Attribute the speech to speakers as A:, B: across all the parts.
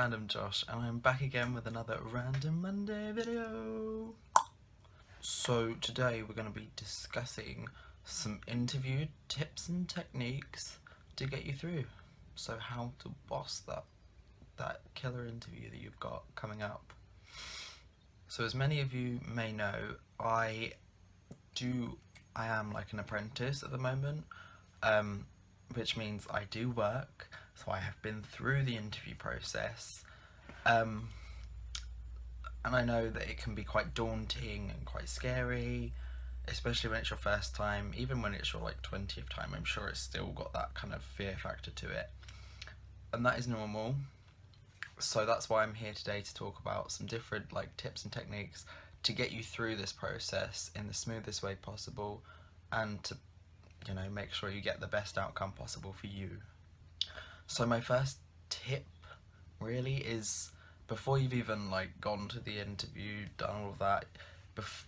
A: RandomJosh, and I'm back again with another Random Monday video. So today we're going to be discussing some interview tips and techniques to get you through. So how to boss that killer interview that you've got coming up. So as many of you may know, I am like an apprentice at the moment, which means I do work. So I have been through the interview process, and I know that it can be quite daunting and quite scary, especially when it's your first time. Even when it's your 20th time, I'm sure it's still got that kind of fear factor to it, and that is normal. So that's why I'm here today to talk about some different tips and techniques to get you through this process in the smoothest way possible, and to make sure you get the best outcome possible for you. So my first tip really is, before you've even gone to the interview, done all of that,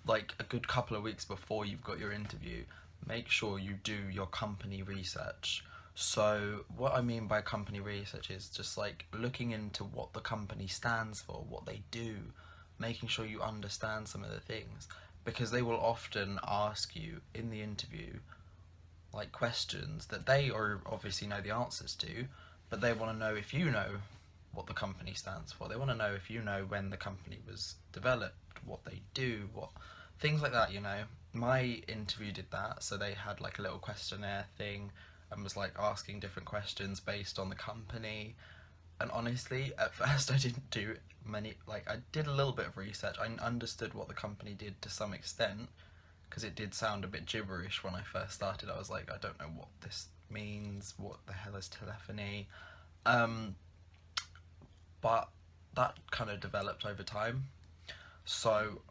A: a good couple of weeks before you've got your interview, make sure you do your company research. So what I mean by company research is just looking into what the company stands for, what they do, making sure you understand some of the things, because they will often ask you in the interview questions that they obviously know the answers to, but they want to know if you know what the company stands for. They want to know if you know when the company was developed, what they do, what things like that. My interview did that, so they had a little questionnaire thing and was asking different questions based on the company. And honestly, at first I didn't do many, I did a little bit of research. I understood what the company did to some extent, because it did sound a bit gibberish when I first started. I was like, I don't know what this means, what the hell is telephony? But that kind of developed over time. So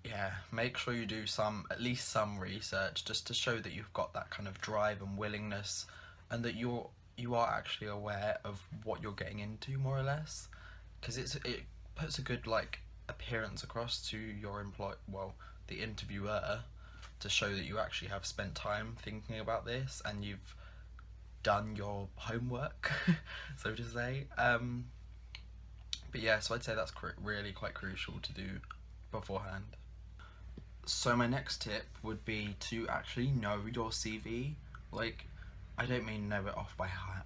A: yeah, make sure you do at least some research, just to show that you've got that kind of drive and willingness, and that you are actually aware of what you're getting into, more or less, because it puts a good appearance across to your the interviewer, to show that you actually have spent time thinking about this and you've done your homework, so to say. But yeah, so I'd say that's really quite crucial to do beforehand. So my next tip would be to actually know your CV. I don't mean know it off by heart.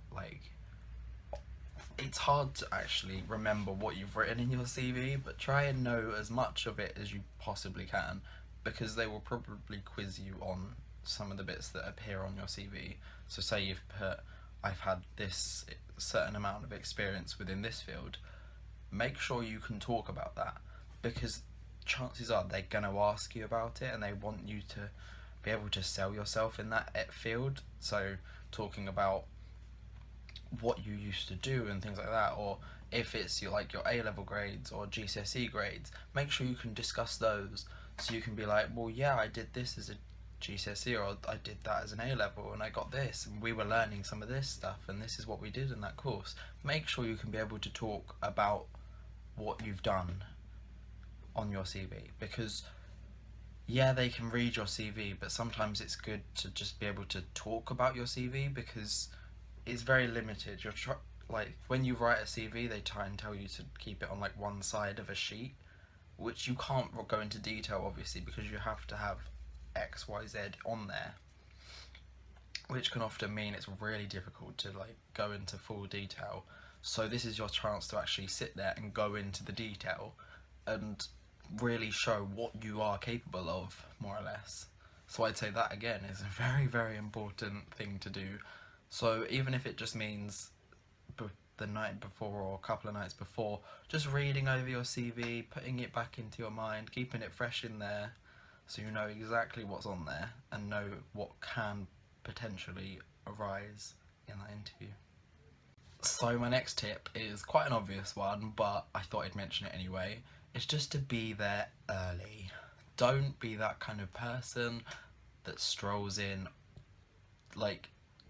A: It's hard to actually remember what you've written in your CV, but try and know as much of it as you possibly can, because they will probably quiz you on some of the bits that appear on your CV. So say you've put, I've had this certain amount of experience within this field, make sure you can talk about that, because chances are they're going to ask you about it and they want you to be able to sell yourself in that field. So talking about what you used to do and things like that, or if it's your A-level grades or GCSE grades, make sure you can discuss those, so you can be like, well, yeah, I did this as a GCSE, or I did that as an A-level and I got this, and we were learning some of this stuff, and this is what we did in that course. Make sure you can be able to talk about what you've done on your CV, because yeah, they can read your CV, but sometimes it's good to just be able to talk about your CV, because it's very limited. When you write a CV, they try and tell you to keep it on one side of a sheet, which you can't go into detail, obviously, because you have to have X, Y, Z on there, which can often mean it's really difficult to go into full detail. So this is your chance to actually sit there and go into the detail and really show what you are capable of, more or less. So I'd say that again is a very, very important thing to do. So even if it just means the night before or a couple of nights before, just reading over your CV, putting it back into your mind, keeping it fresh in there, so you know exactly what's on there and know what can potentially arise in that interview. So my next tip is quite an obvious one, but I thought I'd mention it anyway. It's just to be there early. Don't be that kind of person that strolls in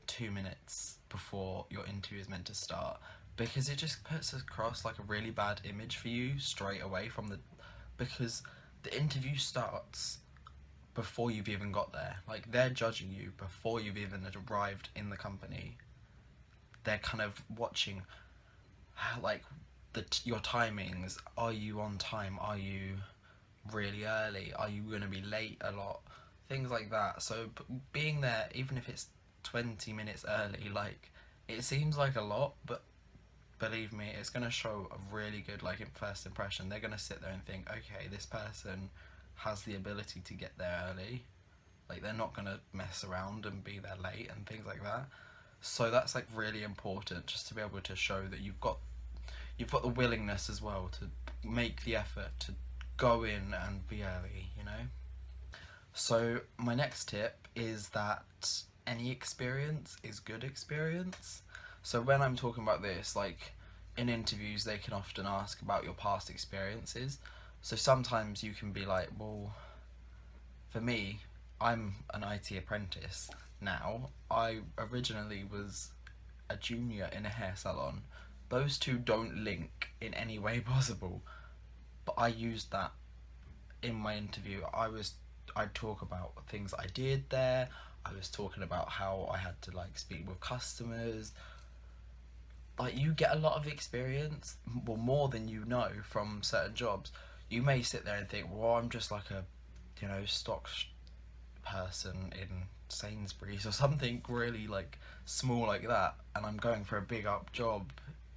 A: 2 minutes before your interview is meant to start, because it just puts across a really bad image for you straight away because the interview starts before you've even got there. They're judging you before you've even arrived in the company. They're kind of watching your timings. Are you on time? Are you really early? Are you going to be late a lot? Things like that. So being there, even if it's 20 minutes early, like, it seems like a lot, but believe me, it's going to show a really good, like, first impression. They're going to sit there and think, okay, this person has the ability to get there early. Like, they're not going to mess around and be there late and things like that. So that's, like, really important, just to be able to show that you've got the willingness as well to make the effort to go in and be early, you know? So my next tip is that any experience is good experience. So when I'm talking about this, like, in interviews they can often ask about your past experiences. So sometimes you can be like, well, for me, I'm an IT apprentice now. I originally was a junior in a hair salon. Those two don't link in any way possible, but I used that in my interview. I'd talk about things I did there. I was talking about how I had to, like, speak with customers. Like, you get a lot of experience, well, more than you know from certain jobs. You may sit there and think, well, I'm just like a, stock person in Sainsbury's or something really, like, small like that, and I'm going for a big up job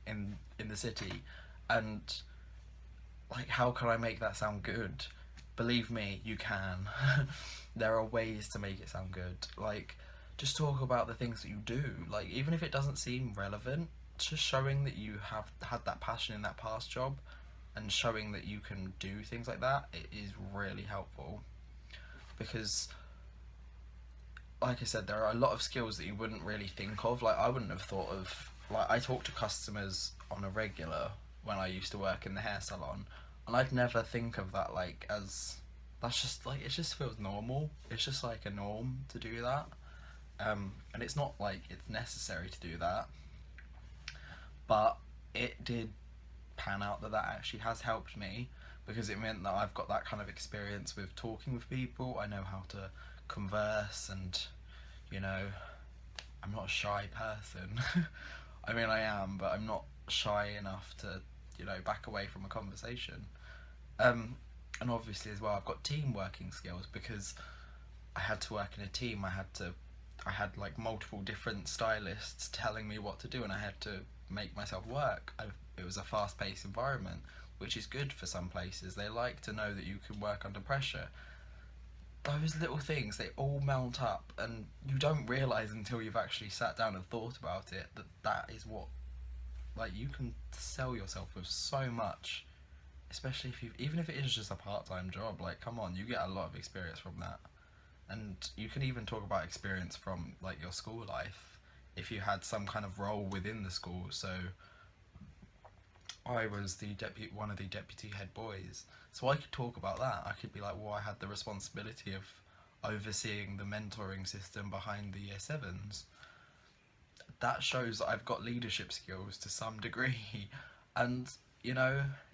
A: in the city, and, like, how can I make that sound good? Believe me, you can. There are ways to make it sound good. Like, just talk about the things that you do. Like, even if it doesn't seem relevant, just showing that you have had that passion in that past job and showing that you can do things like that, it is really helpful. Because, like I said, there are a lot of skills that you wouldn't really think of. Like, I wouldn't have thought of, like, I talk to customers on a regular when I used to work in the hair salon, and I'd never think of that, like, as, that's just, like, it just feels normal. It's just, like, a norm to do that. And it's not, like, it's necessary to do that. But it did pan out that actually has helped me, because it meant that I've got that kind of experience with talking with people. I know how to converse, and, I'm not a shy person. I mean, I am, but I'm not shy enough to, back away from a conversation. And obviously as well, I've got team working skills, because I had to work in a team. I had like multiple different stylists telling me what to do, and I had to make myself work. It was a fast-paced environment, which is good for some places. They like to know that you can work under pressure. Those little things, they all mount up, and you don't realise until you've actually sat down and thought about it that is what, like, you can sell yourself with so much, especially even if it is just a part-time job. Like, come on, you get a lot of experience from that. And you can even talk about experience from, like, your school life, if you had some kind of role within the school. So I was one of the deputy head boys, so I could talk about that. I could be like, well, I had the responsibility of overseeing the mentoring system behind the year 7s. That shows that I've got leadership skills to some degree. And,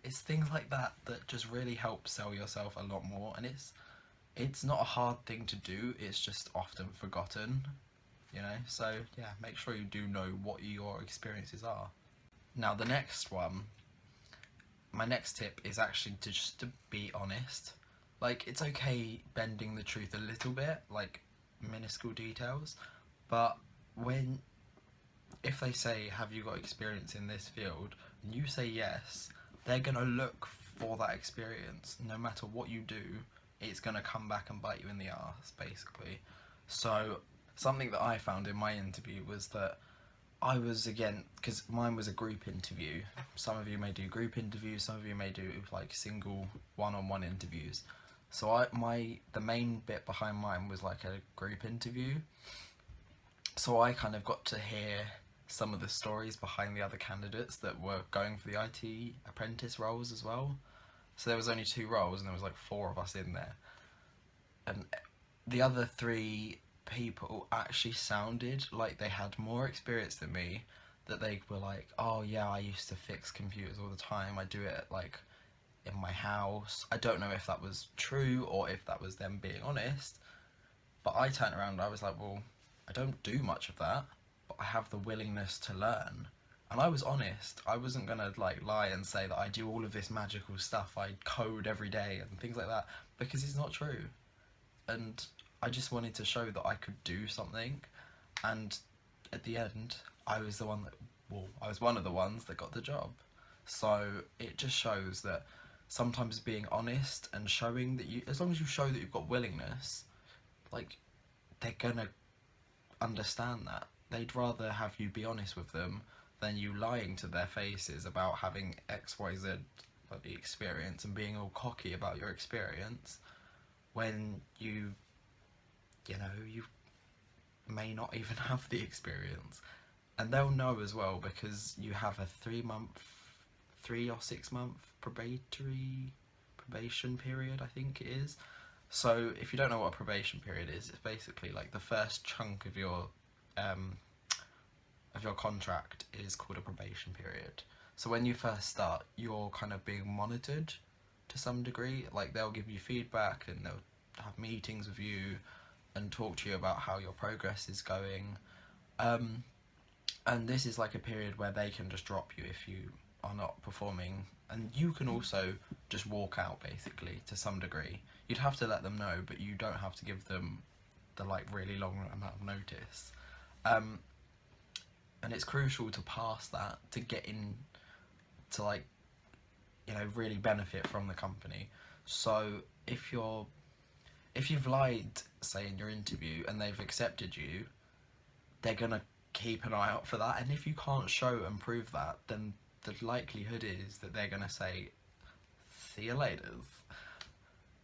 A: it's things like that that just really help sell yourself a lot more. And it's not a hard thing to do, it's just often forgotten, so yeah, make sure you do know what your experiences are. Now my next tip is actually to be honest. Like, it's okay bending the truth a little bit, like minuscule details, but if they say, have you got experience in this field, and you say yes, they're gonna look for that experience. No matter what you do, it's gonna come back and bite you in the arse, basically. So something that I found in my interview was that I was, again, because mine was a group interview. Some of you may do group interviews, some of you may do, like, single one-on-one interviews. So the main bit behind mine was like a group interview. So I kind of got to hear some of the stories behind the other candidates that were going for the IT apprentice roles as well. So there was only 2 roles, and there was like 4 of us in there. And the other 3 people actually sounded like they had more experience than me, that they were like, oh yeah, I used to fix computers all the time, I do it, like, in my house. I don't know if that was true or if that was them being honest, but I turned around and I was like, well, I don't do much of that, but I have the willingness to learn, And I was honest. I wasn't gonna like lie and say that I do all of this magical stuff. I code every day and things like that, because it's not true. And I just wanted to show that I could do something. And at the end, I was the one that, well, I was one of the ones that got the job. So it just shows that sometimes being honest and showing that you, as long as you show that you've got willingness, like, they're gonna understand that. They'd rather have you be honest with them than you lying to their faces about having XYZ like the experience and being all cocky about your experience when you may not even have the experience. And they'll know as well, because you have a 3 or 6 month probation period, I think it is. So if you don't know what a probation period is, it's basically like the first chunk of your contract is called a probation period. So when you first start, you're kind of being monitored to some degree. Like, they'll give you feedback and they'll have meetings with you and talk to you about how your progress is going. And this is like a period where they can just drop you if you are not performing, and you can also just walk out basically to some degree. You'd have to let them know, but you don't have to give them the like really long amount of notice. And it's crucial to pass that to get in to, like, really benefit from the company. So if you've lied, say, in your interview and they've accepted you, they're gonna keep an eye out for that. And if you can't show and prove that, then the likelihood is that they're gonna say, see you later.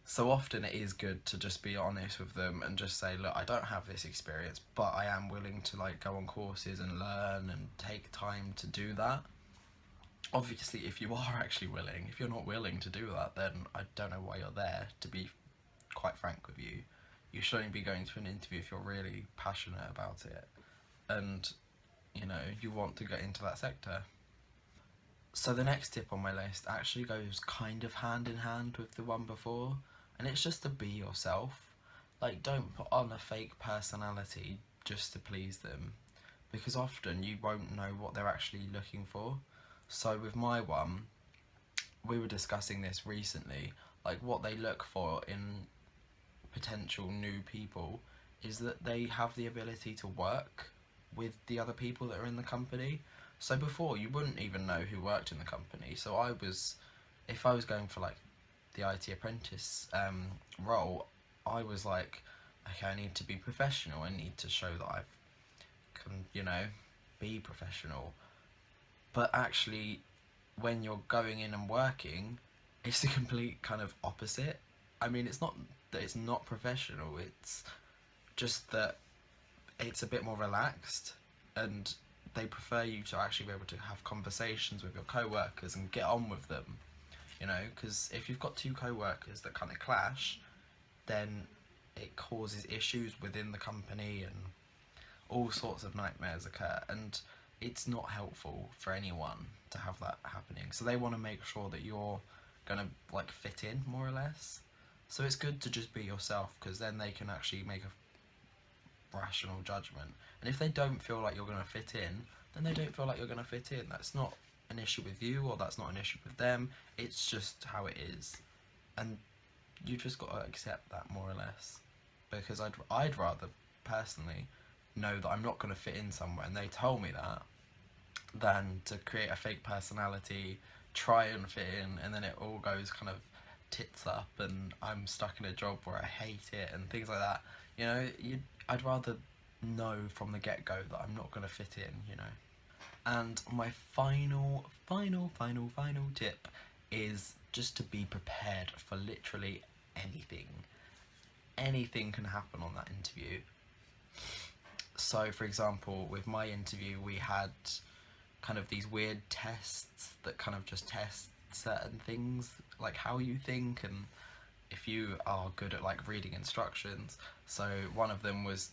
A: So often it is good to just be honest with them and just say, look, I don't have this experience, but I am willing to like go on courses and learn and take time to do that. Obviously, if you are actually willing. If you're not willing to do that, then I don't know why you're there, to be quite frank with you. You shouldn't be going to an interview if you're really passionate about it and you want to get into that sector. So the next tip on my list actually goes kind of hand in hand with the one before, and it's just to be yourself. Like, don't put on a fake personality just to please them, because often you won't know what they're actually looking for. So with my one, we were discussing this recently, like what they look for in potential new people is that they have the ability to work with the other people that are in the company. So before, you wouldn't even know who worked in the company. So if I was going for like the IT apprentice role, I was like, okay, I need to be professional. I need to show that I can, be professional. But actually, when you're going in and working, it's the complete kind of opposite. I mean, it's not that it's not professional, it's just that it's a bit more relaxed, and they prefer you to actually be able to have conversations with your co-workers and get on with them, because if you've got two co-workers that kind of clash, then it causes issues within the company and all sorts of nightmares occur, and it's not helpful for anyone to have that happening. So they want to make sure that you're gonna like fit in more or less. So it's good to just be yourself, because then they can actually make a rational judgment. And if they don't feel like you're gonna fit in, then they don't feel like you're gonna fit in. That's not an issue with you, or that's not an issue with them. It's just how it is, and you just got to accept that more or less. Because I'd rather personally know that I'm not going to fit in somewhere and they tell me that, than to create a fake personality, try and fit in, and then it all goes kind of tits up and I'm stuck in a job where I hate it and things like that. I'd rather know from the get-go that I'm not going to fit in. And my final tip is just to be prepared for literally anything. Anything can happen on that interview. So, for example, with my interview, we had kind of these weird tests that kind of just test certain things, like how you think and if you are good at like reading instructions. So one of them was,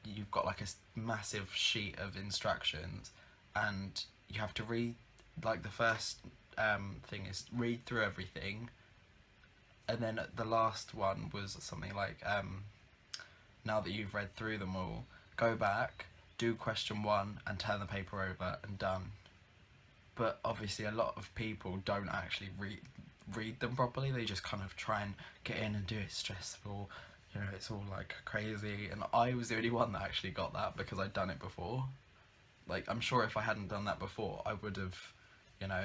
A: you've got like a massive sheet of instructions and you have to read, like the first thing is read through everything, and then the last one was something like, now that you've read through them all, go back, do question 1 and turn the paper over and done. but obviously a lot of people don't actually read them properly. They just kind of try and get in and do it stressful, you know, it's all like crazy. And I was the only one that actually got that because I'd done it before. Like, I'm sure if I hadn't done that before, I would have, you know,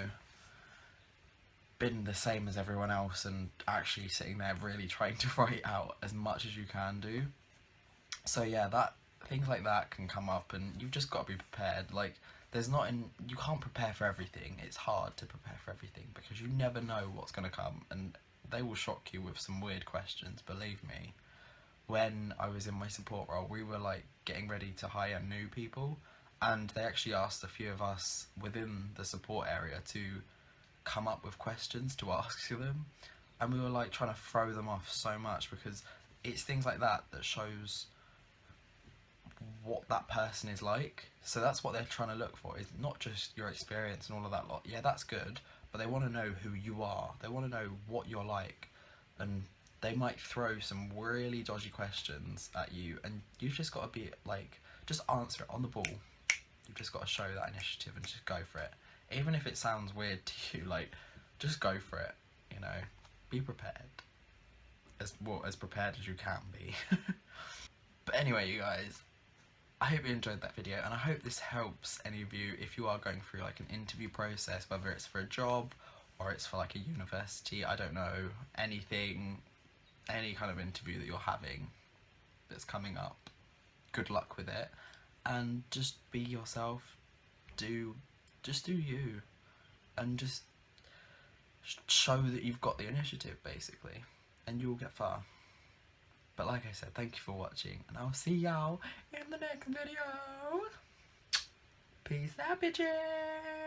A: been the same as everyone else and actually sitting there really trying to write out as much as you can do. So yeah, that things like that can come up, and you've just got to be prepared. Like, you can't prepare for everything. It's hard to prepare for everything because you never know what's going to come, and they will shock you with some weird questions, believe me. When I was in my support role, we were like getting ready to hire new people, and they actually asked a few of us within the support area to come up with questions to ask them, and we were like trying to throw them off so much because it's things like that that shows what that person is like. So that's what they're trying to look for, is not just your experience and all of that lot. Yeah, that's good, but they want to know who you are. They want to know what you're like, and they might throw some really dodgy questions at you, and you've just got to be like, just answer it on the ball. You've just got to show that initiative and just go for it. Even if it sounds weird to you, like, just go for it, you know. Be prepared. As prepared as you can be. But anyway, you guys, I hope you enjoyed that video, and I hope this helps any of you if you are going through like an interview process, whether it's for a job or it's for like a university, I don't know, anything, any kind of interview that you're having that's coming up. Good luck with it, and just be yourself. Just do you, and just show that you've got the initiative, basically, and you'll get far. But like I said, thank you for watching, and I'll see y'all in the next video. Peace out, bitches.